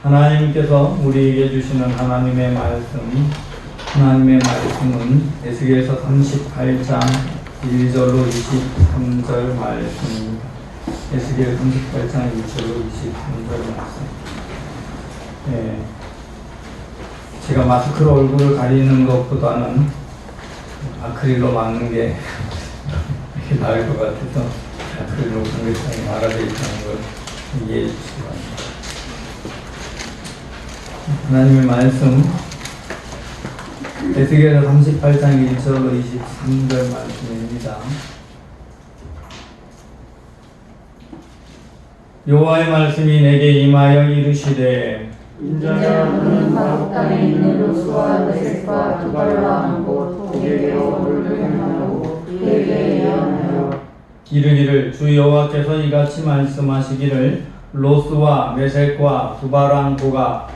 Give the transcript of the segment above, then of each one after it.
하나님께서 우리에게 주시는 하나님의 말씀은 에스겔서 38장 1절로 23절 말씀입니다. 에스겔 38장 1절로 23절 말씀. 네. 제가 마스크로 얼굴을 가리는 것보다는 아크릴로 막는 게 나을 것 같아서 아크릴로 공개장이 막아져 있다는 걸 이해해 주시기 바랍니다. 하나님의 말씀 에스겔서 38장 1절로 23절 말씀입니다. 여호와의 말씀이 내게 임하여 이르시되 인자야 너는 바로 땅에 있는 로스와 메섹과 두발과 안고 도게게로 물을 향하고 그에게 예언하여 이르기를 주 여호와께서 이같이 말씀하시기를 로스와 메섹과 두바랑고가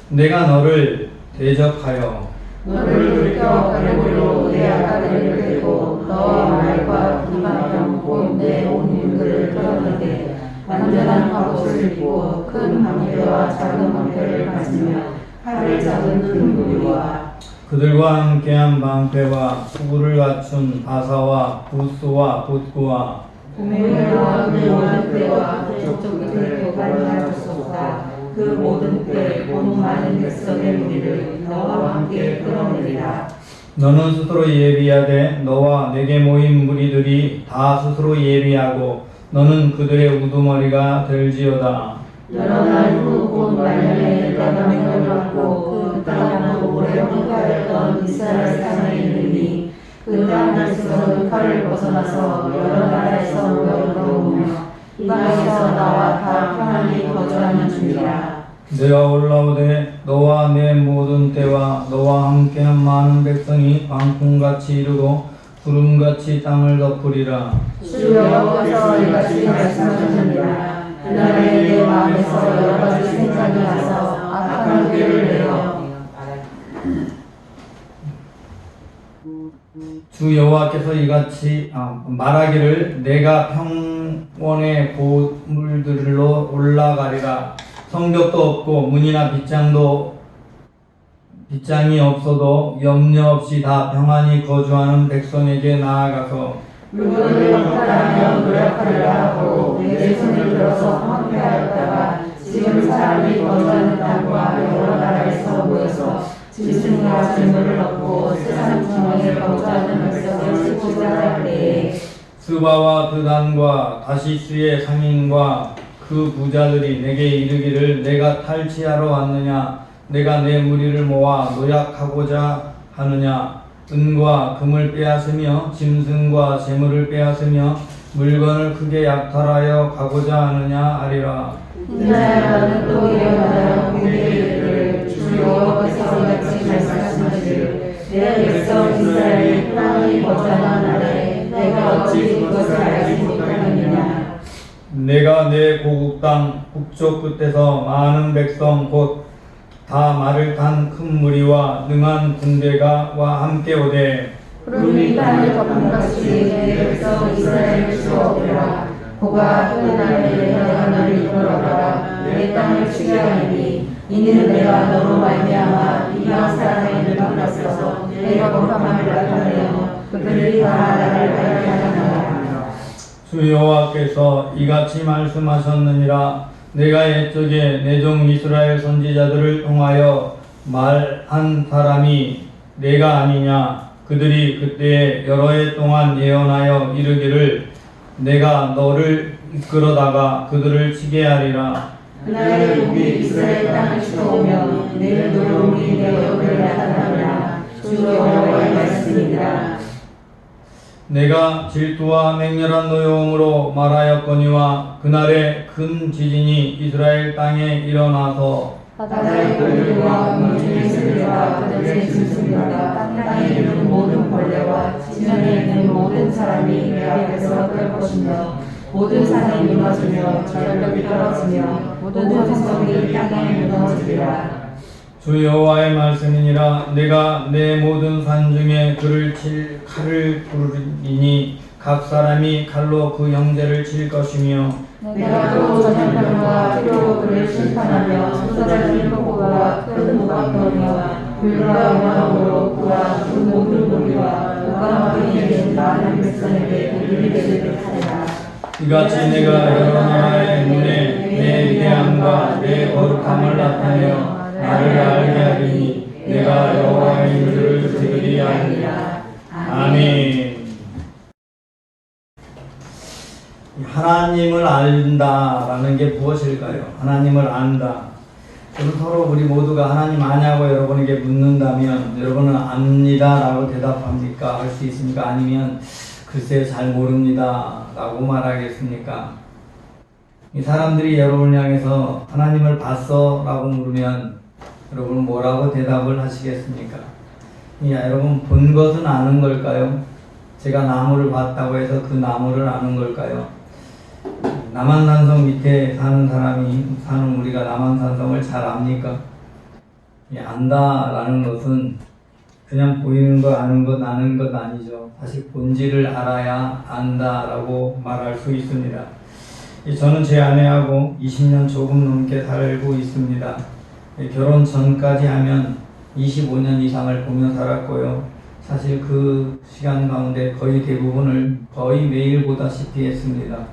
내가 너를 대적하여 너를 들켜 가려고 내 아가리를 대고 너와 말과 이마형 곧 내 온 힘들을 끌어내게 완전한 갑옷을 입고 큰 방패와 작은 방패를 가지며 팔을 잡은 큰 무리와 그들과 함께한 방패와 수구를 갖춘 바사와 부스와 봇구와 공회와 그 모든 뼈와 저쪽 끝을 도발하였소서. 그 모든 뼈에 온 많은 백성의 무리를 너와 함께 끌어내리라. 너는 스스로 예비하되 너와 내게 모인 무리들이 다 스스로 예비하고 너는 그들의 우두머리가 될지어다. 여러 날 후 곧 말년에 내가 명을 받고 그 땅으로 오래 통과했던 이스라엘 땅에 이르니 그 땅에서 칼을 벗어나서 여러 나라에서 모여들어오며 이방에서 나와 다 평안히 거주하는 중이라. 내가 올라오되 너와 내 모든 때와 너와 함께한 많은 백성이 광풍같이 이르고 구름같이 땅을 덮으리라. 주 여호와께서 이같이 말씀하셨느니라. 그날에 내 마음에서 여러 가지 생각이 나서 악한 길을 내어 주 여호와께서 이같이 말하기를 내가 평원의 고물들로 올라가리라. 성벽도 없고 문이나 빗장이 없어도 염려 없이 다 평안히 거주하는 백성에게 나아가서 물건을 박탈하며 노력하리라 하고 내 손을 들어서 황폐하였다가 지금 사람이 거주하는 땅과 여러 나라에서 모여서 짐승과 재물을 얻고 세상 중앙에 거주하는 백성을 지키자 할 때에 스바와 드단과 다시스의 상인과 그 부자들이 내게 이르기를 내가 탈취하러 왔느냐 내가 내 무리를 모아 노약하고자 하느냐 은과 금을 빼앗으며 짐승과 재물을 빼앗으며 물건을 크게 약탈하여 가고자 하느냐 하리라. 인자야 너는 또 예언하여 그에게 이르기를 주 여호와께서 이같이 말씀하시기를 내 백성 이스라엘이 평안히 거주하는 날에 내가 어찌 그것을 알지 못하느냐. 내가 내 고국 땅 북쪽 끝에서 많은 백성 곧 다 말을 탄 큰 무리와 능한 군대가와 함께 오되 구름이 땅을 덮은 같이 내 백성 이스라엘을 주옵니라. 그가 그 날에 내가 너를 이끌어가라 내 땅을 치게 하리니 이는 내가 너로 말미암아 이방 사람의 눈을 떴어서 내가 거룩함을 나타내어 그들이 다 나를 알게 하느니라. 주 여호와께서 이같이 말씀하셨느니라. 내가 옛적에 내 종 이스라엘 선지자들을 통하여 말한 사람이 내가 아니냐. 그들이 그때에 여러 해 동안 예언하여 이르기를 내가 너를 이끌어다가 그들을 치게 하리라. 그날에 우리 이스라엘 땅을 치러오며 내 노름이 내 옆에 나타나리라. 주 여호와의 말씀이니라. 내가 질투와 맹렬한 노여움으로 말하였거니와 그날에 큰 지진이 이스라엘 땅에 일어나서 바다의 고기와 물중의 새들과 그들의 짐승들과 땅에 있는 모든 벌레와 지면에 있는 모든 사람이 내 앞에서 떨 것이며 모든 산이 무너지며 절벽이 떨어지며 모든 성성이 땅에 무너지리라. 주 여호와의 말씀이니라. 내가 내 모든 산 중에 그를 칠 칼을 부르리니 각 사람이 칼로 그 형제를 칠 것이며 내가 또 전염병과 피로 그를 심판하며 소자를 불과 원함으로 그와 그 모든 무리와 그가 그에게 된 많은 백성에게 복이 되도록 하리라. 이같이 내가 여러 나라의 눈에 내 위대함과 내 거룩함을 나타내어 나를 알게 하리니 내가 여호와인 줄을 그들이 알리라. 아멘. 하나님을 안다라는 게 무엇일까요? 하나님을 안다. 여러분, 서로 우리 모두가 하나님 아냐고 여러분에게 묻는다면 여러분은 압니다 라고 대답합니까? 할 수 있습니까? 아니면 글쎄 잘 모릅니다 라고 말하겠습니까? 이 사람들이 여러분을 향해서 하나님을 봤어? 라고 물으면 여러분은 뭐라고 대답을 하시겠습니까? 여러분, 본 것은 아는 걸까요? 제가 나무를 봤다고 해서 그 나무를 아는 걸까요? 남한산성 밑에 사는 사람이 사는 우리가 남한산성을 잘 압니까? 안다라는 것은 그냥 보이는 거 아는 것 아는 것 아니죠. 사실 본질을 알아야 안다라고 말할 수 있습니다. 저는 제 아내하고 20년 조금 넘게 살고 있습니다. 결혼 전까지 하면 25년 이상을 보며 살았고요. 사실 그 시간 가운데 거의 대부분을 거의 매일 보다시피 했습니다.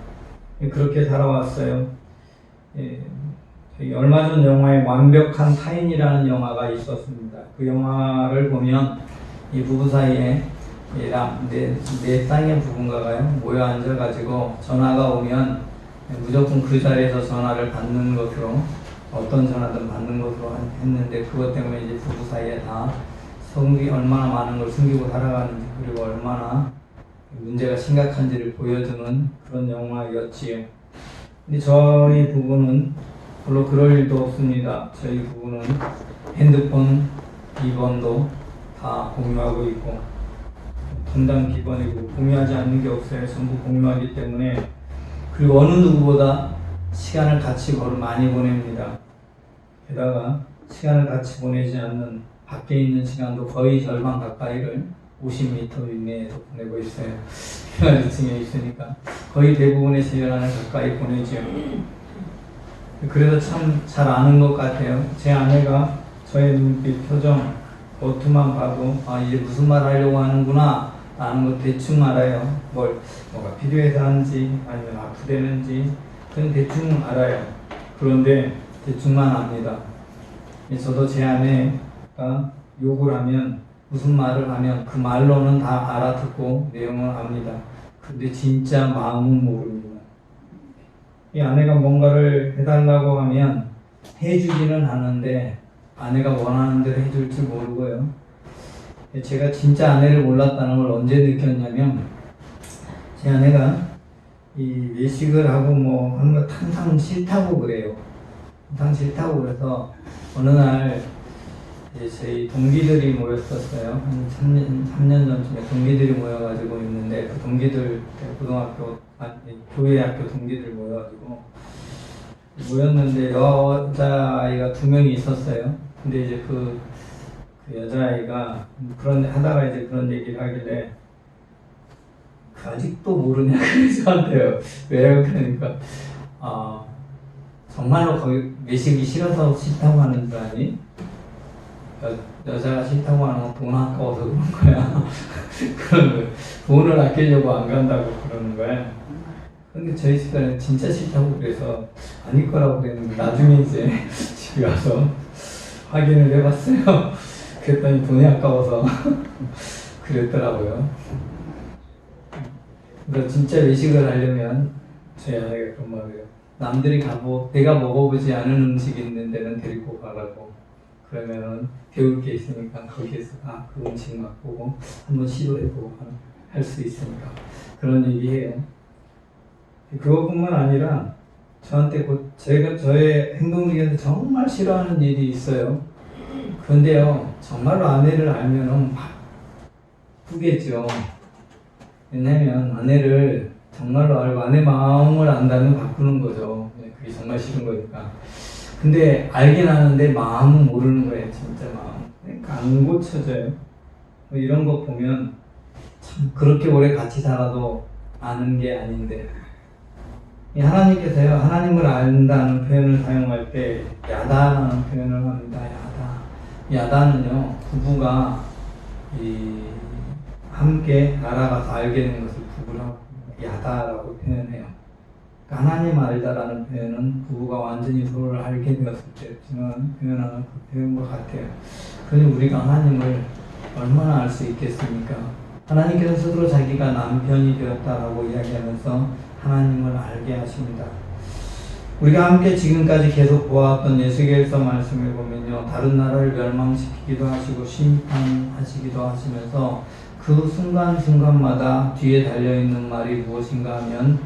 그렇게 살아왔어요. 얼마 전 영화에 완벽한 타인이라는 영화가 있었습니다. 그 영화를 보면 이 부부 사이에 네 쌍의 부부인가요? 모여 앉아가지고 전화가 오면 무조건 그 자리에서 전화를 받는 것으로, 어떤 전화든 받는 것으로 했는데, 그것 때문에 이제 부부 사이에 다 얼마나 많은 걸 숨기고 살아가는지, 그리고 얼마나 문제가 심각한지를 보여주는 그런 영화였지요. 근데 저희 부부는 별로 그럴 일도 없습니다. 저희 부부는 핸드폰 비번도 다 공유하고 있고, 분당 비번이고 공유하지 않는 게 없어요. 전부 공유하기 때문에. 그리고 어느 누구보다 시간을 같이 많이 보냅니다. 게다가 시간을 같이 보내지 않는 밖에 있는 시간도 거의 절반 가까이를 50m 이내에서 보내고 있어요. 휴가지층에 있으니까 거의 대부분의 시간을 가까이 보내죠. 그래서 참 잘 아는 것 같아요. 제 아내가 저의 눈빛, 표정, 어투만 봐도 이제 무슨 말 하려고 하는구나 라는 거 대충 알아요. 뭐가 필요해서 하는지 아니면 아프대는지 그건 대충 알아요. 그런데 대충만 압니다. 저도 제 아내가 욕을 하면, 무슨 말을 하면 그 말로는 다 알아듣고 내용을 압니다. 근데 진짜 마음은 모릅니다. 이 아내가 뭔가를 해달라고 하면 해주지는 않는데 아내가 원하는 대로 해줄지 모르고요. 제가 진짜 아내를 몰랐다는 걸 언제 느꼈냐면, 제 아내가 이 외식을 하고 뭐 하는 거 항상 싫다고 그래요. 항상 싫다고 그래서 어느 날 저희 동기들이 모였었어요. 한 3년 전쯤에 동기들이 모여가지고 있는데, 그 동기들, 교회 학교 동기들 모였는데 여자아이가 2명이 있었어요. 근데 이제 그 여자아이가 하다가 이제 그런 얘기를 하길래, 아직도 모르냐 저한테요. 왜요? 그러니까 정말로 거기 외식이 싫어서 싫다고 하는 줄 아니? 여자가 싫다고 하는 건 돈 아까워서 그런 거야. 그런 거야. 돈을 아끼려고 안 간다고 그러는 거야. 근데 저희 집안은 진짜 싫다고 그래서 아닐 거라고 그랬는데, 나중에 이제 집에 와서 확인을 해봤어요. 그랬더니 돈이 아까워서 그랬더라고요. 그래서 진짜 외식을 하려면 저희 아내가 그런 말이에요. 남들이 내가 먹어보지 않은 음식 있는 데는 데리고 가라고. 그러면은 배울 게 있으니까 거기에서 그 음식 맛보고 한번 시도해보고 할 수 있으니까 그런 얘기해요. 그것뿐만 아니라 저한테 저의 행동 중에서 정말 싫어하는 일이 있어요. 그런데요, 정말로 아내를 알면은 막 바쁘겠죠. 왜냐면 아내를 정말로 알고 아내 마음을 안다면 바꾸는 거죠. 그게 정말 싫은 거니까. 근데 알긴 아는데 마음은 모르는 거예요. 진짜 마음. 그러니까 안 고쳐져요. 이런 거 보면 참 그렇게 오래 같이 살아도 아는 게 아닌데, 하나님께서요, 하나님을 안다는 표현을 사용할 때 야다라는 표현을 합니다. 야다. 야단은요, 부부가 함께 날아가서 알게 된 것을 부부라고 야다라고 표현해요. 하나님 알다라는 표현은 부부가 완전히 서로를 알게 되었을 때 표현하는 그 표현과 같아요. 그러니 우리가 하나님을 얼마나 알 수 있겠습니까? 하나님께서 스스로 자기가 남편이 되었다라고 이야기하면서 하나님을 알게 하십니다. 우리가 함께 지금까지 계속 보았던 에스겔서 말씀을 보면요, 다른 나라를 멸망시키기도 하시고 심판하시기도 하시면서 그 순간순간마다 뒤에 달려있는 말이 무엇인가 하면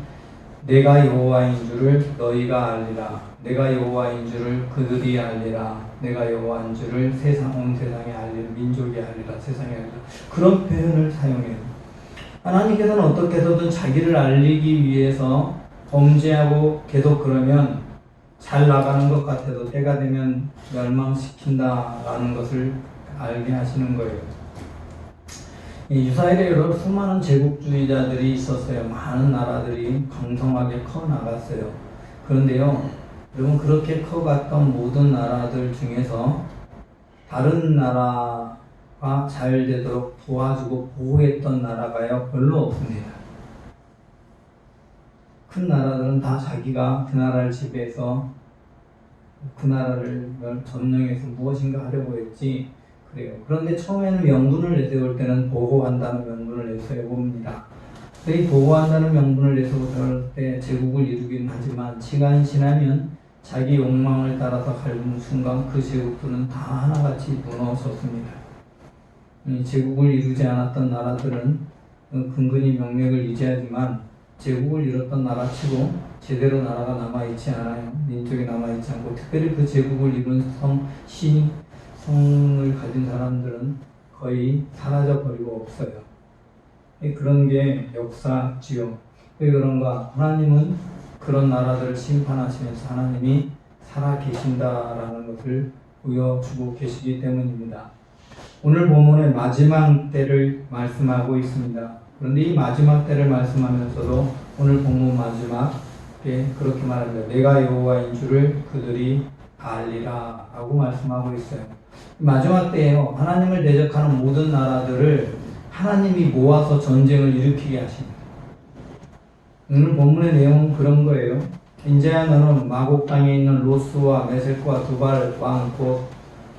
내가 여호와인 줄을 너희가 알리라, 내가 여호와인 줄을 그들이 알리라, 내가 여호와인 줄을 온 세상에 알리라, 민족이 알리라, 세상에 알리라, 그런 표현을 사용해요. 하나님께서는 어떻게 해서든 자기를 알리기 위해서 범죄하고 계속 그러면 잘 나가는 것 같아도 때가 되면 멸망시킨다라는 것을 알게 하시는 거예요. 이스라엘에 여러 수많은 제국주의자들이 있었어요. 많은 나라들이 강성하게 커 나갔어요. 그런데요, 여러분, 그렇게 커갔던 모든 나라들 중에서 다른 나라가 잘 되도록 도와주고 보호했던 나라가요, 별로 없습니다. 큰 나라들은 다 자기가 그 나라를 지배해서 그 나라를 점령해서 무엇인가 하려고 했지. 그래요. 그런데 처음에는 명분을 내세울 때는 보호한다는 명분을 내세웁니다. 이 보호한다는 명분을 내세울 때 제국을 이루긴 하지만 시간이 지나면 자기 욕망을 따라서 갈는 순간 그 제국들은 다 하나같이 무너졌습니다. 이 제국을 이루지 않았던 나라들은 근근히 명맥을 유지하지만 제국을 이뤘던 나라치고 제대로 나라가 남아있지 않아요. 민족이 남아있지 않고, 특별히 그 제국을 이룬 성을 가진 사람들은 거의 사라져버리고 없어요. 그런 게 역사지요. 왜 그런가? 하나님은 그런 나라들을 심판하시면서 하나님이 살아계신다라는 것을 보여주고 계시기 때문입니다. 오늘 본문의 마지막 때를 말씀하고 있습니다. 그런데 이 마지막 때를 말씀하면서도 오늘 본문 마지막에 그렇게 말합니다. 내가 여호와인 줄을 그들이 알리라 라고 말씀하고 있어요. 마지막 때에요, 하나님을 대적하는 모든 나라들을 하나님이 모아서 전쟁을 일으키게 하십니다. 오늘 본문의 내용은 그런 거예요. 인자야 너는 마곡 땅에 있는 로스와 메섹과 두발 왕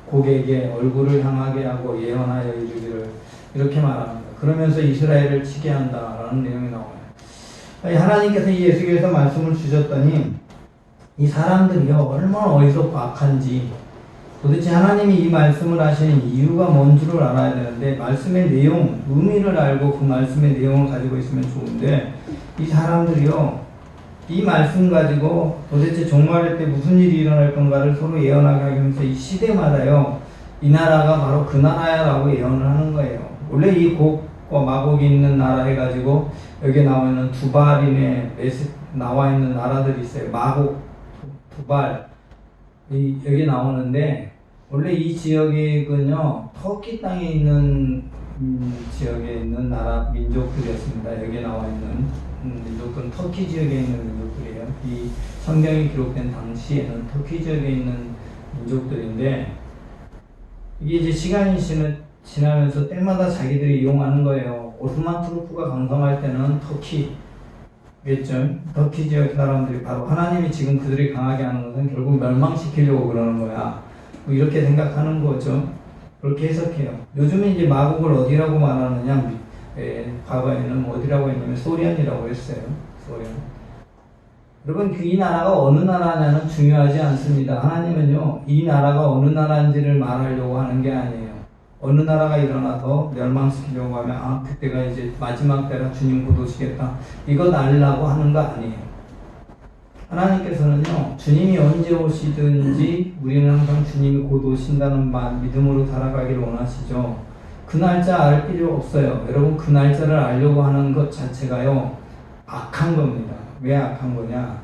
곡에게 얼굴을 향하게 하고 예언하여 이르기를, 이렇게 말합니다. 그러면서 이스라엘을 치게 한다라는 내용이 나와요. 하나님께서 이 에스겔서 말씀을 주셨더니 이 사람들이요, 얼마나 어리석고 악한지, 도대체 하나님이 이 말씀을 하시는 이유가 뭔 줄을 알아야 되는데, 말씀의 내용, 의미를 알고 그 말씀의 내용을 가지고 있으면 좋은데, 이 사람들이요, 이 말씀 가지고 도대체 종말의 때 무슨 일이 일어날 건가를 서로 예언하게 하면서 이 시대마다요, 이 나라가 바로 그 나라야 라고 예언을 하는 거예요. 원래 이 곡과 마곡이 있는 나라 해가지고 여기 나와 있는 두발이네 나와 있는 나라들이 있어요. 마곡, 두발 여기 나오는데, 원래 이 지역은요 터키 땅에 있는 지역에 있는 나라 민족들이었습니다. 여기 나와 있는 민족들은 터키 지역에 있는 민족들이에요. 이 성경이 기록된 당시에는 터키 지역에 있는 민족들인데, 이게 이제 시간이 지나면서 때마다 자기들이 이용하는 거예요. 오스만 투르크가 강성할 때는 터키겠죠. 터키 지역 사람들이 바로 하나님이 지금 그들이 강하게 하는 것은 결국 멸망시키려고 그러는 거야. 뭐 이렇게 생각하는 거죠. 그렇게 해석해요. 요즘에 이제 마곡을 어디라고 말하느냐, 과거에는 어디라고 했냐면 소련이라고 했어요. 소련. 여러분, 이 나라가 어느 나라냐는 중요하지 않습니다. 하나님은요, 이 나라가 어느 나라인지를 말하려고 하는 게 아니에요. 어느 나라가 일어나서 멸망시키려고 하면 그때가 이제 마지막 때라 주님 곧 오시겠다, 이거 알려고 하는 거 아니에요. 하나님께서는요, 주님이 언제 오시든지 우리는 항상 주님이 곧 오신다는 믿음으로 살아가기를 원하시죠. 그 날짜 알 필요 없어요. 여러분, 그 날짜를 알려고 하는 것 자체가요, 악한 겁니다. 왜 악한 거냐?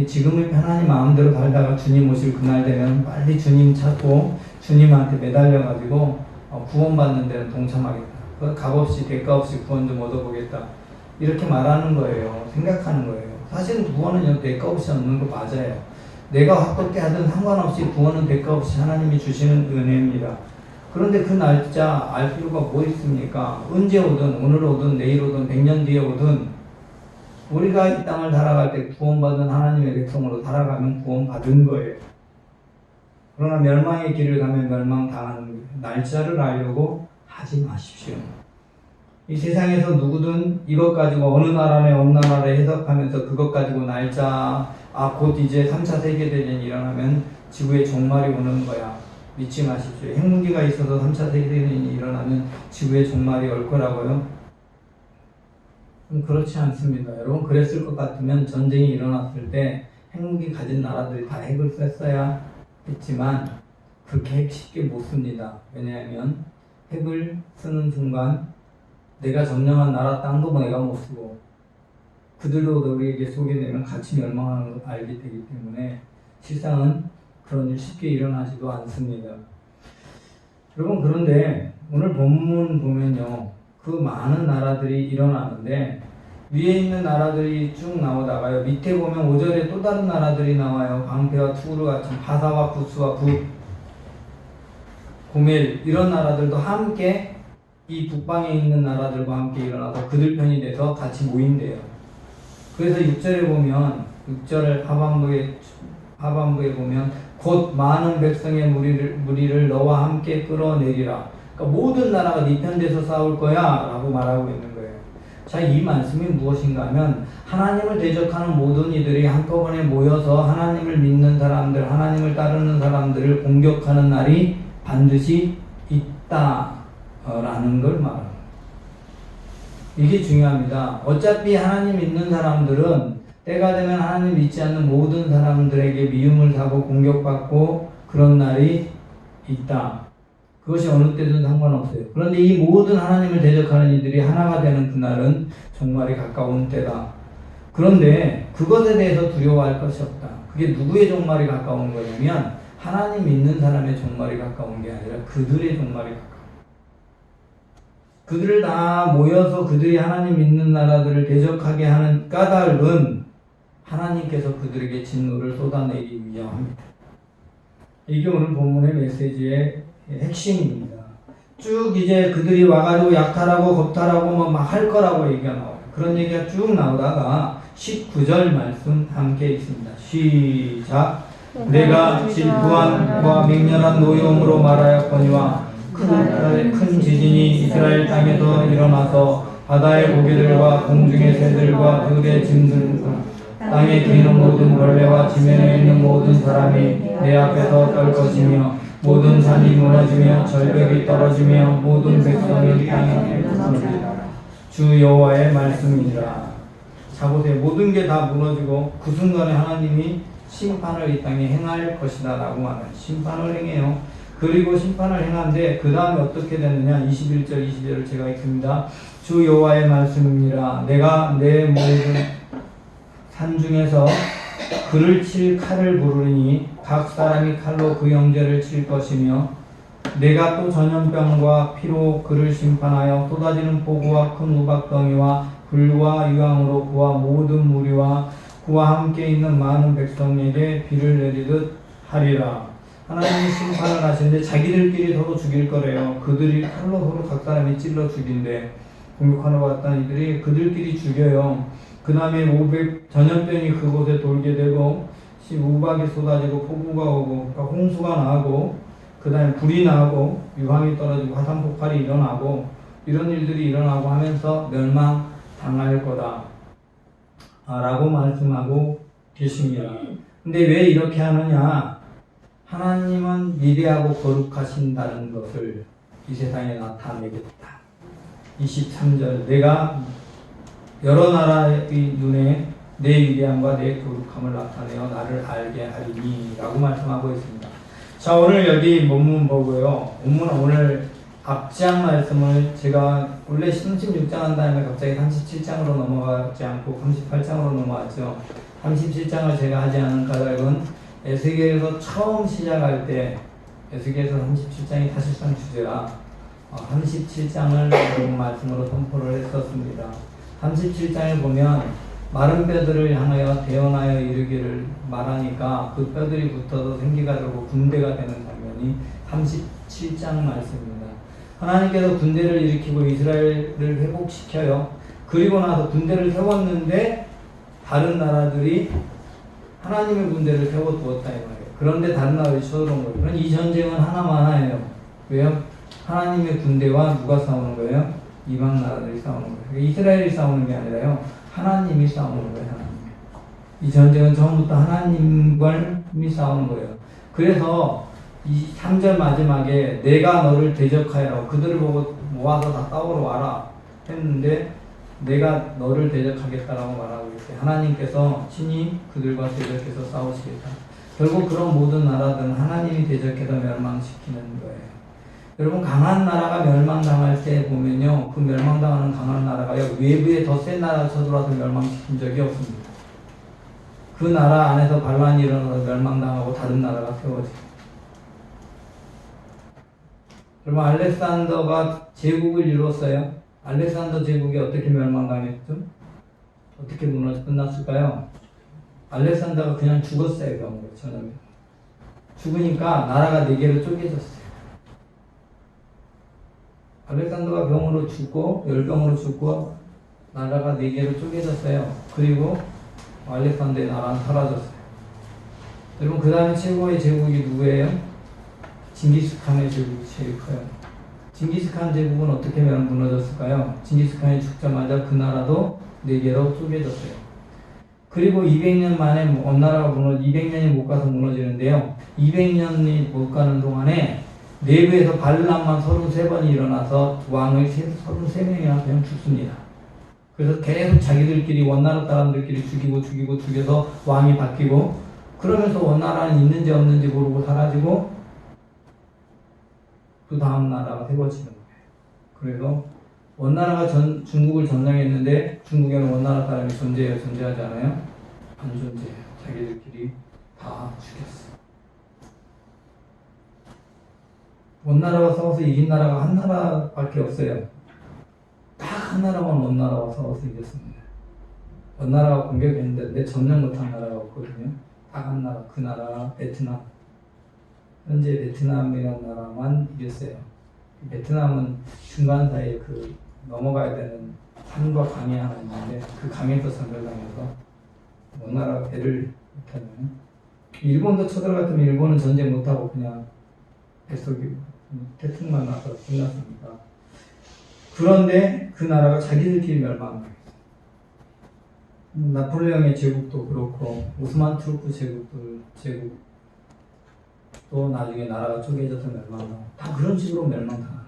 지금의 편안히 마음대로 살다가 주님 오실 그날 되면 빨리 주님 찾고 주님한테 매달려가지고 구원받는 데는 동참하겠다. 값없이 대가 없이 구원 좀 얻어보겠다. 이렇게 말하는 거예요. 생각하는 거예요. 사실은 구원은 대가 없이 얻는 거 맞아요. 내가 어떻게 하든 상관없이 구원은 대가 없이 하나님이 주시는 은혜입니다. 그런데 그 날짜 알 필요가 뭐 있습니까? 언제 오든 오늘 오든 내일 오든 100년 뒤에 오든 우리가 이 땅을 살아갈 때 구원받은 하나님의 백성으로 살아가면 구원받은 거예요. 그러나 멸망의 길을 가면 멸망당하는 거예요. 날짜를 알려고 하지 마십시오. 이 세상에서 누구든 이것 가지고 어느 나라네 어느 나라를 해석하면서 그것 가지고 날짜 곧 이제 3차 세계대전이 일어나면 지구에 종말이 오는 거야. 믿지 마십시오. 핵무기가 있어서 3차 세계대전이 일어나면 지구에 종말이 올 거라고요? 그렇지 않습니다. 여러분 그랬을 것 같으면 전쟁이 일어났을 때 핵무기 가진 나라들이 다 핵을 썼어야 했지만 그렇게 쉽게 못 씁니다. 왜냐하면 핵을 쓰는 순간 내가 점령한 나라 땅도 내가 못 쓰고 그들도 우리에게 쏘게 되면 같이 멸망하는 걸 알게 되기 때문에 실상은 그런 일 쉽게 일어나지도 않습니다. 여러분 그런데 오늘 본문 보면요. 그 많은 나라들이 일어나는데 위에 있는 나라들이 쭉 나오다가요. 밑에 보면 5절에 또 다른 나라들이 나와요. 방패와 투구르 같은 바사와 부스와 붓, 고멜 이런 나라들도 함께 이 북방에 있는 나라들과 함께 일어나서 그들 편이 돼서 같이 모인대요. 그래서 6절에 보면 6절 하반부에 보면 곧 많은 백성의 무리를 너와 함께 끌어내리라. 그러니까 모든 나라가 네 편 돼서 싸울 거야 라고 말하고 있는 거예요. 자, 이 말씀이 무엇인가 하면 하나님을 대적하는 모든 이들이 한꺼번에 모여서 하나님을 믿는 사람들, 하나님을 따르는 사람들을 공격하는 날이 반드시 있다라는 걸 말합니다. 이게 중요합니다. 어차피 하나님 믿는 사람들은 때가 되면 하나님 믿지 않는 모든 사람들에게 미움을 사고 공격받고 그런 날이 있다. 그것이 어느 때든 상관없어요. 그런데 이 모든 하나님을 대적하는 이들이 하나가 되는 그날은 종말이 가까운 때다. 그런데 그것에 대해서 두려워할 것이 없다. 그게 누구의 종말이 가까운 거냐면 하나님 믿는 사람의 종말이 가까운 게 아니라 그들의 종말이 가까운 그들을 다 모여서 그들이 하나님 믿는 나라들을 대적하게 하는 까닭은 하나님께서 그들에게 진노를 쏟아내기 위함입니다. 이게 오늘 본문의 메시지의 핵심입니다. 쭉 이제 그들이 와가지고 약탈하고 겁탈하고 막 할 거라고 얘기가 나와요. 그런 얘기가 쭉 나오다가 19절 말씀 함께 있습니다. 시작. 내가 질투함과 맹렬한 노여움으로 말하였거니와 큰 지진이 이스라엘 땅에서 일어나서 바다의 고기들과 공중의 새들과 들의 짐승과 땅에 기는 모든 벌레와 지면에 있는 모든 사람이 내 앞에서 떨 것이며 모든 산이 무너지며 절벽이 떨어지며 모든 백성이 땅에 흩어지리라. 주 여호와의 말씀이니라. 자 보세요. 모든 게 다 무너지고 그 순간에 하나님이 심판을 이 땅에 행할 것이다 라고 말해요. 심판을 행해요. 그리고 심판을 행한데 그 다음에 어떻게 되느냐. 21절 22절을 제가 읽습니다. 주 여호와의 말씀이니라. 내가 내 모든 산 중에서 그를 칠 칼을 부르니 각 사람이 칼로 그 형제를 칠 것이며 내가 또 전염병과 피로 그를 심판하여 쏟아지는 폭우와 큰 우박덩이와 불과 유황으로 그와 모든 무리와 그와 함께 있는 많은 백성에게 비를 내리듯 하리라. 하나님이 심판을 하시는데 자기들끼리 서로 죽일 거래요. 그들이 칼로 서로 각 사람이 찔러 죽인대. 공격하러 왔던 이들이 그들끼리 죽여요. 그 다음에 전염병이 그곳에 돌게 되고 우박이 쏟아지고 폭우가 오고 그러니까 홍수가 나고 그 다음에 불이 나고 유황이 떨어지고 화산폭발이 일어나고 이런 일들이 일어나고 하면서 멸망당할 거다 라고 말씀하고 계십니다. 근데 왜 이렇게 하느냐. 하나님은 위대하고 거룩하신다는 것을 이 세상에 나타내겠다. 23절 내가 여러 나라의 눈에 내 위대함과 내 거룩함을 나타내어 나를 알게 하리니 라고 말씀하고 있습니다. 자, 오늘 여기 본문 보고요. 오늘 앞장 말씀을 제가 원래 36장 한 다음에 갑자기 37장으로 넘어가지 않고 38장으로 넘어왔죠. 37장을 제가 하지 않은 까닭은 에스겔에서 처음 시작할 때 에스겔에서 37장이 사실상 주제라 37장을 말씀으로 선포를 했었습니다. 37장을 보면 마른 뼈들을 향하여 대언하여 이르기를 말하니까 그 뼈들이 붙어서 생기가 되고 군대가 되는 장면이 37장 말씀입니다. 하나님께서 군대를 일으키고 이스라엘을 회복시켜요. 그리고 나서 군대를 세웠는데 다른 나라들이 하나님의 군대를 세워두었다 이 말이에요. 그런데 다른 나라들이 쳐들어온 거예요. 그럼 이 전쟁은 하나만하예요. 왜요? 하나님의 군대와 누가 싸우는 거예요? 이방 나라들이 싸우는 거예요. 그러니까 이스라엘이 싸우는 게 아니라요. 하나님이 싸우는 거예요. 하나님. 이 전쟁은 처음부터 하나님이 싸우는 거예요. 그래서 이 3절 마지막에 내가 너를 대적하여라고 그들을 보고 모아서 다 싸우러 와라 했는데 내가 너를 대적하겠다라고 말하고 있어요. 하나님께서 친히 그들과 대적해서 싸우시겠다. 결국 그런 모든 나라들은 하나님이 대적해서 멸망시키는 거예요. 여러분 강한 나라가 멸망당할 때 보면요. 그 멸망당하는 강한 나라가요. 외부에 더 센 나라가 쳐들어와서 멸망시킨 적이 없습니다. 그 나라 안에서 반란이 일어나서 멸망당하고 다른 나라가 세워져요. 여러분 알렉산더가 제국을 이뤘어요. 알렉산더 제국이 어떻게 멸망당했죠? 어떻게 무너져 끝났을까요? 알렉산더가 그냥 죽었어요. 병으로 저녁에. 죽으니까 나라가 4개로 쪼개졌어요. 알렉산더가 병으로 죽고 열병으로 죽고 나라가 4개로 쪼개졌어요. 그리고 알렉산더의 나라는 사라졌어요. 여러분 그 다음에 최고의 제국이 누구예요? 징기스칸의 제국이 제일 커요. 징기스칸 제국은 어떻게 무너졌을까요? 징기스칸이 죽자마자 그 나라도 4개로 쪼개졌어요. 그리고 200년 만에 원나라가 200년이 못 가서 무너지는데요. 200년이 못 가는 동안에 내부에서 반란만 33번이 일어나서 왕을 33명이나 그냥 죽습니다. 그래서 계속 자기들끼리 원나라 사람들끼리 죽여서 왕이 바뀌고 그러면서 원나라는 있는지 없는지 모르고 사라지고 그 다음 나라가 세워지는 거예요. 그래서 원나라가 중국을 점령했는데 중국에는 원나라 사람이 존재해요? 존재하지 않아요? 안 존재해요. 자기들끼리 다 죽였어요. 원나라와 싸워서 이긴 나라가 한 나라밖에 없어요. 딱 한 나라만 원나라와 싸워서 이겼습니다. 원나라가 공격했는데 점령 못한 나라가 없거든요. 딱 한 나라, 그 나라가 베트남. 현재 베트남이라는 나라만 이겼어요. 베트남은 중간 사이에 그 넘어가야 되는 산과 강이 하나 있는데 그 강에서 선별당해서 원나라가 배를 못하면 일본도 쳐들어갔으면 일본은 전쟁 못하고 그냥 뱃속이 태풍만 나서 끝났습니다. 그런데 그 나라가 자기들끼리 멸망했어요. 나폴레옹의 제국도 그렇고 오스만 투르크 제국도 나중에 나라가 쪼개져서 멸망하고 다 그런 식으로 멸망당하는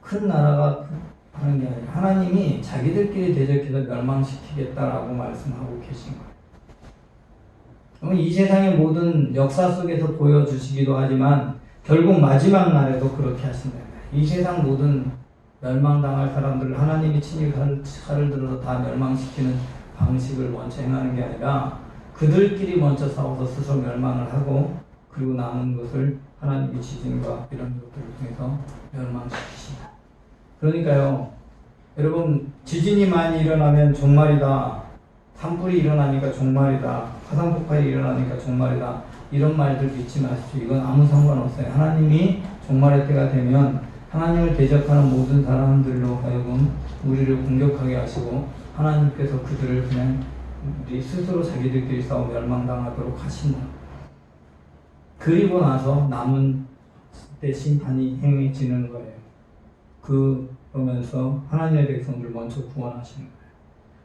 큰 나라가 하는 게 아니라 하나님이 자기들끼리 대적해서 멸망시키겠다라고 말씀하고 계신 거예요. 이 세상의 모든 역사 속에서 보여주시기도 하지만 결국 마지막 날에도 그렇게 하신다. 이 세상 모든 멸망당할 사람들을 하나님이 친히 칼을 들어서 다 멸망시키는 방식을 먼저 행하는 게 아니라 그들끼리 먼저 싸워서 스스로 멸망을 하고 그리고 남은 것을 하나님의 지진과 이런 것들을 통해서 멸망시키신다. 그러니까요, 여러분 지진이 많이 일어나면 종말이다. 산불이 일어나니까 종말이다. 화산폭발이 일어나니까 종말이다. 이런 말들 믿지 마십시오. 이건 아무 상관없어요. 하나님이 종말의 때가 되면 하나님을 대적하는 모든 사람들로 하여금 우리를 공격하게 하시고 하나님께서 그들을 그냥 우리 스스로 자기들끼리 싸워 멸망당하도록 하신다. 그리고 나서 남은 때 심판이 행해지는 거예요. 그러면서 하나님의 백성들 먼저 구원하시는 거예요.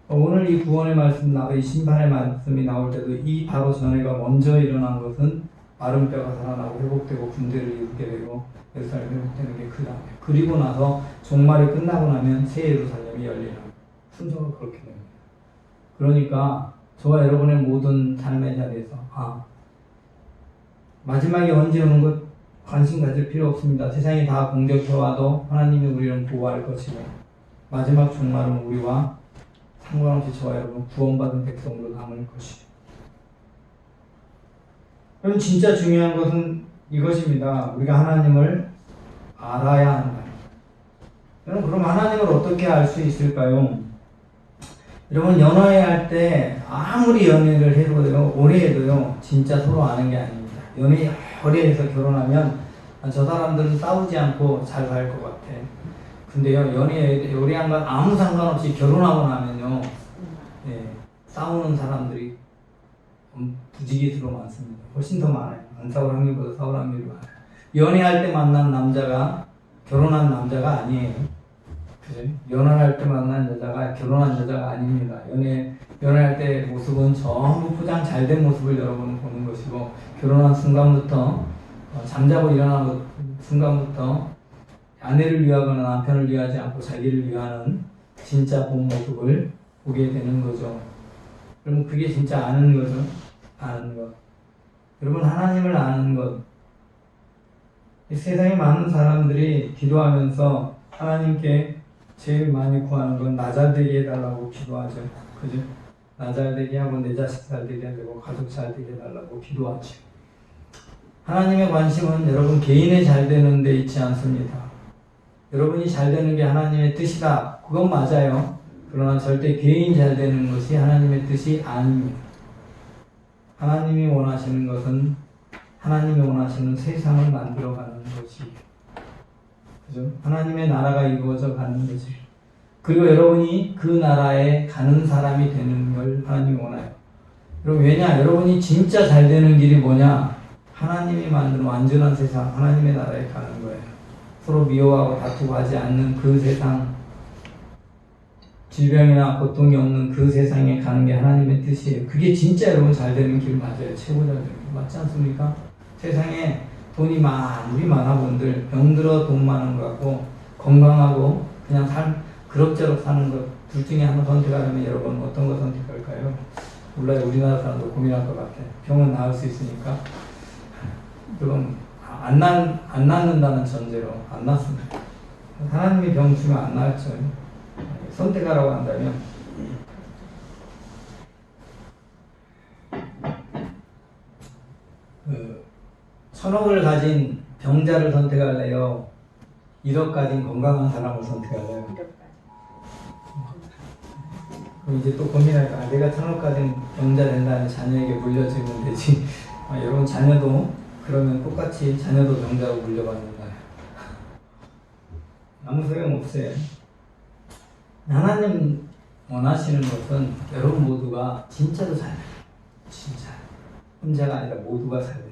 오늘 이 구원의 말씀, 이 심판의 말씀이 나올 때도 이 바로 전에가 먼저 일어난 것은 마른 뼈가 살아나고 회복되고 군대를 이루게 되고 예루살렘이 회복되는 게 그 다음에 그리고 나서 종말이 끝나고 나면 새 예루살렘이 열리는 순서가 그렇게 됩니다. 그러니까 저와 여러분의 모든 삶의 자리에서 마지막이 언제 오는 것 관심 가질 필요 없습니다. 세상이 다 공격해와도 하나님이 우리를 보호할 것이고 마지막 종말은 우리와 상관없이 저와 여러분 구원받은 백성으로 남을 것이고 그럼 진짜 중요한 것은 이것입니다. 우리가 하나님을 알아야 한다. 여러분 그럼 하나님을 어떻게 알 수 있을까요? 여러분 연애할 때 아무리 연애를 해도요, 오래 해도요, 진짜 서로 아는 게 아닙니다. 연애 오래 해서 결혼하면 저 사람들은 싸우지 않고 잘 살 것 같아. 근데요, 연애 오래 한 건 아무 상관없이 결혼하고 나면요, 예, 싸우는 사람들이 부지기수로 많습니다. 훨씬 더 많아요. 안 싸울 확률보다 싸울 확률이 많아요. 연애할 때 만난 남자가 결혼한 남자가 아니에요. 그죠? 연애할 때 만난 여자가 결혼한 여자가 아닙니다. 연애할 때 모습은 전부 포장 잘 된 모습을 여러분은 보는 것이고, 결혼한 순간부터 잠자고 일어나는 순간부터 아내를 위하거나 남편을 위하지 않고 자기를 위하는 진짜 본 모습을 보게 되는 거죠. 그러면 그게 진짜 아는 거죠. 아는 것. 여러분, 하나님을 아는 것. 이 세상에 많은 사람들이 기도하면서 하나님께 제일 많이 구하는 건 나 잘 되게 해달라고 기도하죠. 그죠? 나 잘 되게 하고 내 자식 잘 되게 하고 가족 잘 되게 해달라고 기도하죠. 하나님의 관심은 여러분 개인의 잘 되는 데 있지 않습니다. 여러분이 잘 되는 게 하나님의 뜻이다. 그건 맞아요. 그러나 절대 개인 잘 되는 것이 하나님의 뜻이 아닙니다. 하나님이 원하시는 것은 하나님이 원하시는 세상을 만들어가는 것이, 그죠? 하나님의 나라가 이루어져 가는 거지. 그리고 여러분이 그 나라에 가는 사람이 되는 걸 하나님이 원해요. 여러분, 왜냐? 여러분이 진짜 잘 되는 길이 뭐냐? 하나님이 만든 완전한 세상, 하나님의 나라에 가는 거예요. 서로 미워하고 다투고 하지 않는 그 세상, 질병이나 고통이 없는 그 세상에 가는 게 하나님의 뜻이에요. 그게 진짜 여러분 잘 되는 길 맞아요. 최고 잘 되는 길 맞지 않습니까? 세상에 돈이 아무리 많아 본들 병들어 돈 많은 거 같고 건강하고 그냥 그럭저럭 사는 것 둘 중에 하나 선택하려면 여러분 어떤 거 선택할까요? 몰라요. 우리나라 사람도 고민할 것 같아요. 병은 나을 수 있으니까. 여러분 안 낫는다는 전제로 안 낫습니다. 하나님이 병 주면 안 낫죠. 선택하라고 한다면 그 1,000억을 가진 병자를 선택할래요? 1억 가진 건강한 사람을 선택할래요? 그럼 이제 또 고민할까? 내가 1,000억 가진 병자 된다면 자녀에게 물려주면 되지. 여러분 자녀도 그러면 똑같이 자녀도 병자로 물려받는다. 아무 소용없어요. 하나님 원하시는 것은 여러분 모두가 진짜로 잘 돼요. 진짜. 혼자가 아니라 모두가 잘 되는 것.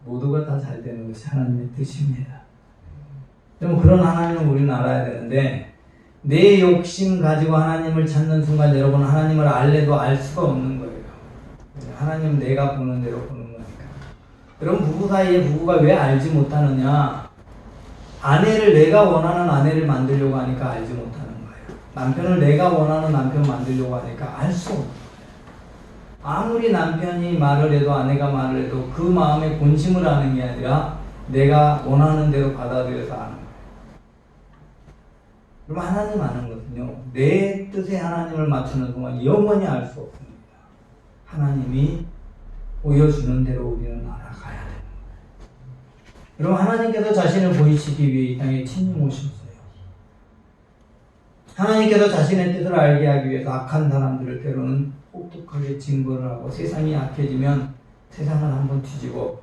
모두가 다 잘 되는 것이 하나님의 뜻입니다. 그럼 그런 하나님을 우리는 알아야 되는데, 내 욕심 가지고 하나님을 찾는 순간 여러분 하나님을 알래도 알 수가 없는 거예요. 하나님 내가 보는 대로 보는 거니까. 여러분 부부 사이에 부부가 왜 알지 못하느냐? 아내를 내가 원하는 아내를 만들려고 하니까 알지 못하는 거예요. 남편을 내가 원하는 남편 만들려고 하니까 알 수 없는 거예요. 아무리 남편이 말을 해도 아내가 말을 해도 그 마음의 본심을 아는 게 아니라 내가 원하는 대로 받아들여서 아는 거예요. 그럼 하나님 아는 것은요, 내 뜻에 하나님을 맞추는 동안 영원히 알 수 없습니다. 하나님이 보여주는 대로 우리는 알아가야 돼요. 여러분 하나님께서 자신을 보이시기 위해 이 땅에 친히 오셨어요. 하나님께서 자신의 뜻을 알게 하기 위해서 악한 사람들을 때로는 혹독하게 징벌을 하고 세상이 악해지면 세상을 한번 뒤집어.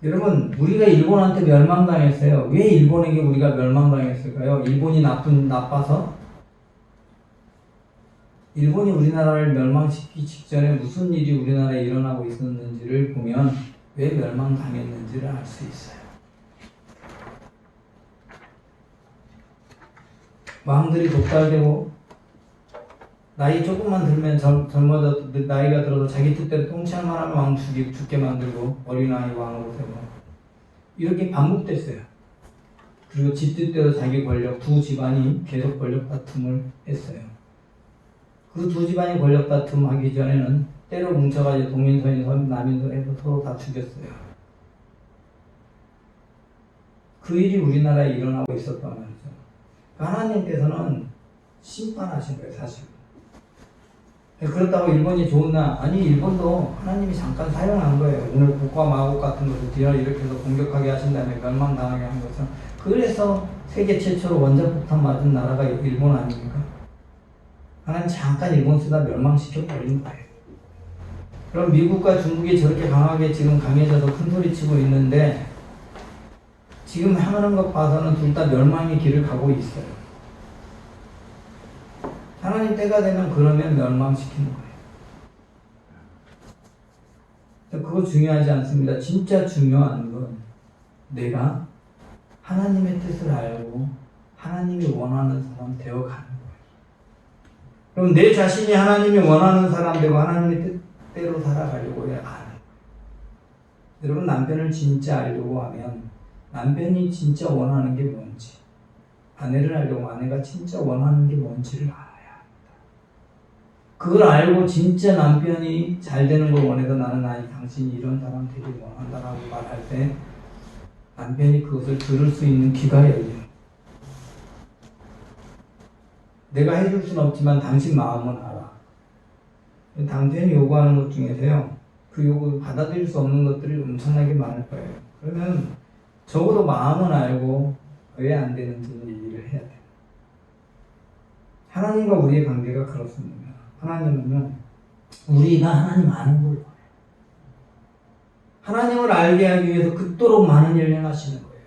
여러분 우리가 일본한테 멸망당했어요. 왜 일본에게 우리가 멸망당했을까요? 일본이 나빠서? 일본이 우리나라를 멸망시키기 직전에 무슨 일이 우리나라에 일어나고 있었는지를 보면 왜 멸망당했는지를 알 수 있어요. 왕들이 독살되고 나이 조금만 들면 젊어져 나이가 들어서 자기 뜻대로 통치할만 하면 왕 죽게 만들고 어린아이 왕으로 세고 이렇게 반복됐어요. 그리고 지 뜻대로 자기 권력 두 집안이 계속 권력 다툼을 했어요. 그 두 집안이 권력 다툼하기 전에는 때로 뭉쳐가지고 동인선이 남인선에서 서로 다 죽였어요. 그 일이 우리나라에 일어나고 있었단 말이죠. 하나님께서는 심판하신 거예요, 사실. 그렇다고 일본이 좋나? 아니, 일본도 하나님이 잠깐 사용한 거예요. 오늘 국과 마곡 같은 것을 뒤를 일으켜서 공격하게 하신 다음에 멸망당하게 한 것은. 그래서 세계 최초로 원자폭탄 맞은 나라가 일본 아닙니까? 하나님 잠깐 일본 쓰다 멸망시켜 버린 거예요. 그럼 미국과 중국이 저렇게 강하게 지금 강해져서 큰 소리 치고 있는데 지금 하는 것 봐서는 둘 다 멸망의 길을 가고 있어요. 하나님 때가 되면 그러면 멸망시키는 거예요. 그거 중요하지 않습니다. 진짜 중요한 건 내가 하나님의 뜻을 알고 하나님이 원하는 사람 되어가는 거예요. 그럼 내 자신이 하나님이 원하는 사람 되고 하나님의 뜻대로 살아가려고 해야 알아요. 여러분, 남편을 진짜 알려고 하면 남편이 진짜 원하는 게 뭔지, 아내를 알려고 아내가 진짜 원하는 게 뭔지를 알아야 합니다. 그걸 알고 진짜 남편이 잘 되는 걸 원해서 나는 아니 당신이 이런 사람 되길 원한다라고 말할 때 남편이 그것을 들을 수 있는 귀가 열려요. 내가 해줄 수는 없지만 당신 마음은 알아. 당신이 요구하는 것 중에서요, 그 요구를 받아들일 수 없는 것들이 엄청나게 많을 거예요. 그러면 적어도 마음은 알고 왜 안 되는지 얘기를 해야 돼요. 하나님과 우리의 관계가 그렇습니다. 하나님은요, 우리가 하나님 아는 걸 원해요. 하나님을 알게 하기 위해서 그토록 많은 일을 행하시는 거예요.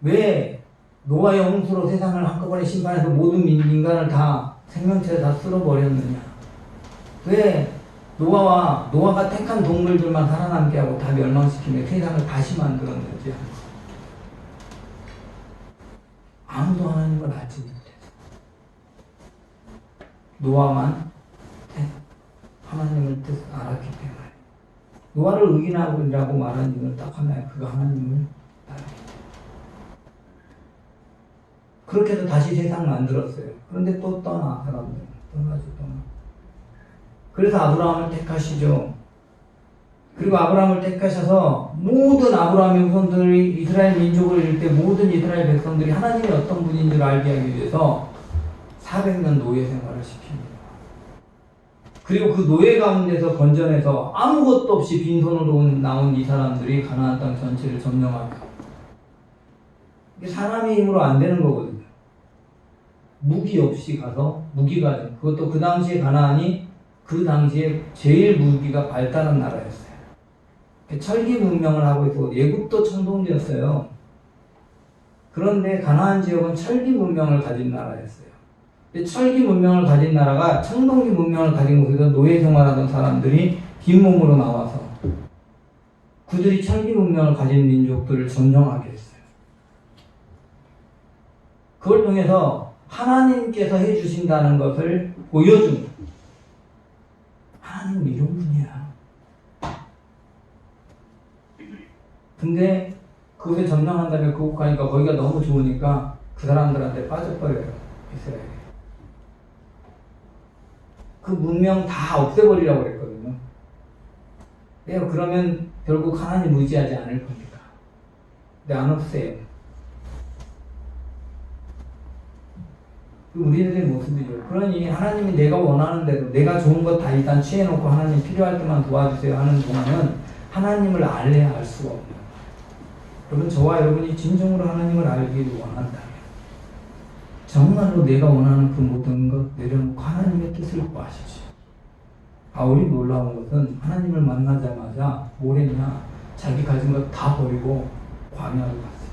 왜 노아의 홍수로 세상을 한꺼번에 심판해서 모든 인간을 다 생명체를 다 쓸어버렸느냐? 왜 노아가 택한 동물들만 살아남게 하고 다 멸망시키며 세상을 다시 만들었는지 아무도 하나님을 알지 못해서 노아만 하나님을 뜻 알았기 때문에 노아를 의인하고 말하는 이유는 딱 하나예요. 그가 하나님을 알았기 때문에. 그렇게 해서 다시 세상 만들었어요. 그런데 또 사람들 떠나. 그래서 아브라함을 택하시죠. 그리고 아브라함을 택하셔서 모든 아브라함의 후손들이 이스라엘 민족을 이룰 때 모든 이스라엘 백성들이 하나님이 어떤 분인지를 알게 하기 위해서 400년 노예 생활을 시킵니다. 그리고 그 노예 가운데서 건져내서 아무것도 없이 빈손으로 나온 이 사람들이 가나안 땅 전체를 점령하게 합니다. 이게 사람의 힘으로 안 되는 거거든요. 무기 없이 가서 무기가정, 그것도 그 당시에 가나안이 그 당시에 제일 무기가 발달한 나라였어요. 철기 문명을 하고 있고 예굽도 청동기였어요. 그런데 가나안 지역은 철기 문명을 가진 나라였어요. 철기 문명을 가진 나라가 청동기 문명을 가진 곳에서 노예 생활하던 사람들이 빈몸으로 나와서 그들이 철기 문명을 가진 민족들을 점령하게 했어요. 그걸 통해서 하나님께서 해주신다는 것을 보여준, 하나님은 이런 분이야. 근데 그곳에 점령한 다음에 그곳 가니까 거기가 너무 좋으니까 그 사람들한테 빠져버려요. 이스라엘이. 그 문명 다 없애버리라고 그랬거든요. 내가 그러면 결국 하나님 의지하지 않을 겁니다. 근데 안 없애요. 우리들의 모습이죠. 그러니 하나님이 내가 원하는 대로 내가 좋은 것 다 일단 취해놓고 하나님 필요할 때만 도와주세요 하는 동안은 하나님을 알래야 알 수가 없는 거예요. 여러분, 저와 여러분이 진정으로 하나님을 알기를 원한다면 정말로 내가 원하는 그 모든 것 내려놓고 하나님의 뜻을 구하십시오. 바울이 놀라운 것은 하나님을 만나자마자 뭘 했냐? 자기 가진 것 다 버리고 광야로 갔어요.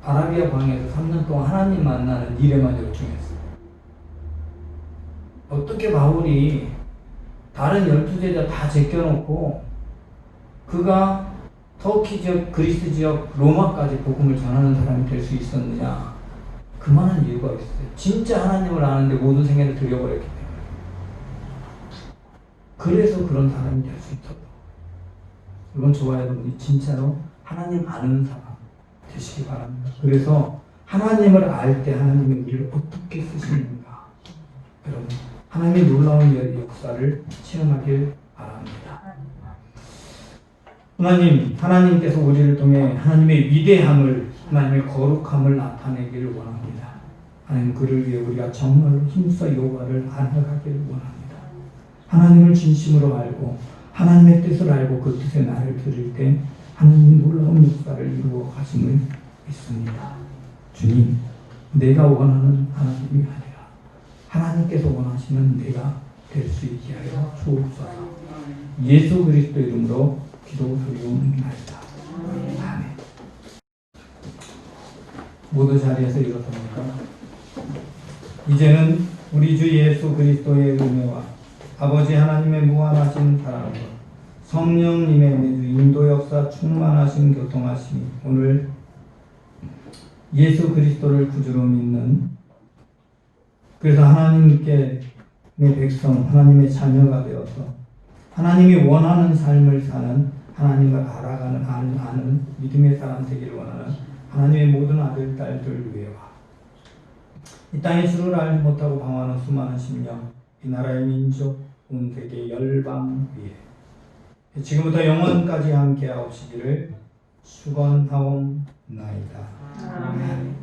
아라비아 광야에서 3년 동안 하나님 만나는 일에만 열중했어요. 어떻게 바울이 다른 12제자 다 제껴놓고 그가 터키 지역, 그리스 지역, 로마까지 복음을 전하는 사람이 될 수 있었느냐? 그만한 이유가 있어요. 진짜 하나님을 아는데 모든 생애를 들여버렸기 때문에. 그래서 그런 사람이 될 수 있었다. 이건 저와 여러분이 진짜로 하나님 아는 사람 되시기 바랍니다. 그래서 하나님을 알 때 하나님이 우리를 어떻게 쓰시는가, 여러분 하나님의 놀라운 역사를 체험하길 바랍니다. 하나님께서 우리를 통해 하나님의 위대함을, 하나님의 거룩함을 나타내기를 원합니다. 하나님, 그를 위해 우리가 정말로 힘써 여호와를 안해가기를 원합니다. 하나님을 진심으로 알고 하나님의 뜻을 알고 그 뜻에 나를 드릴 때 하나님이 놀라운 역사를 이루어 가심을 믿습니다. 주님, 내가 원하는 하나님이 아니라 하나님께서 원하시는 내가 될 수 있게 하여 주옵소서. 예수 그리스도 이름으로 기도드리옵나이다. 아멘. 모두 자리에서 일어섭니까? 이제는 우리 주 예수 그리스도의 은혜와 아버지 하나님의 무한하신 사랑과 성령님의 매주 인도 역사 충만하신 교통하심이 오늘 예수 그리스도를 구주로 믿는, 그래서 하나님께 백성, 하나님의 자녀가 되어서 하나님이 원하는 삶을 사는, 하나님을 알아가는, 아는 믿음의 사람 되기를 원하는 하나님의 모든 아들, 딸들 위에와 이 땅에 주를 알지 못하고 방황하는 수많은 심령, 이 나라의 민족, 온 세계 열방 위에 지금부터 영원까지 함께하옵시기를 축원하옵나이다. 아멘.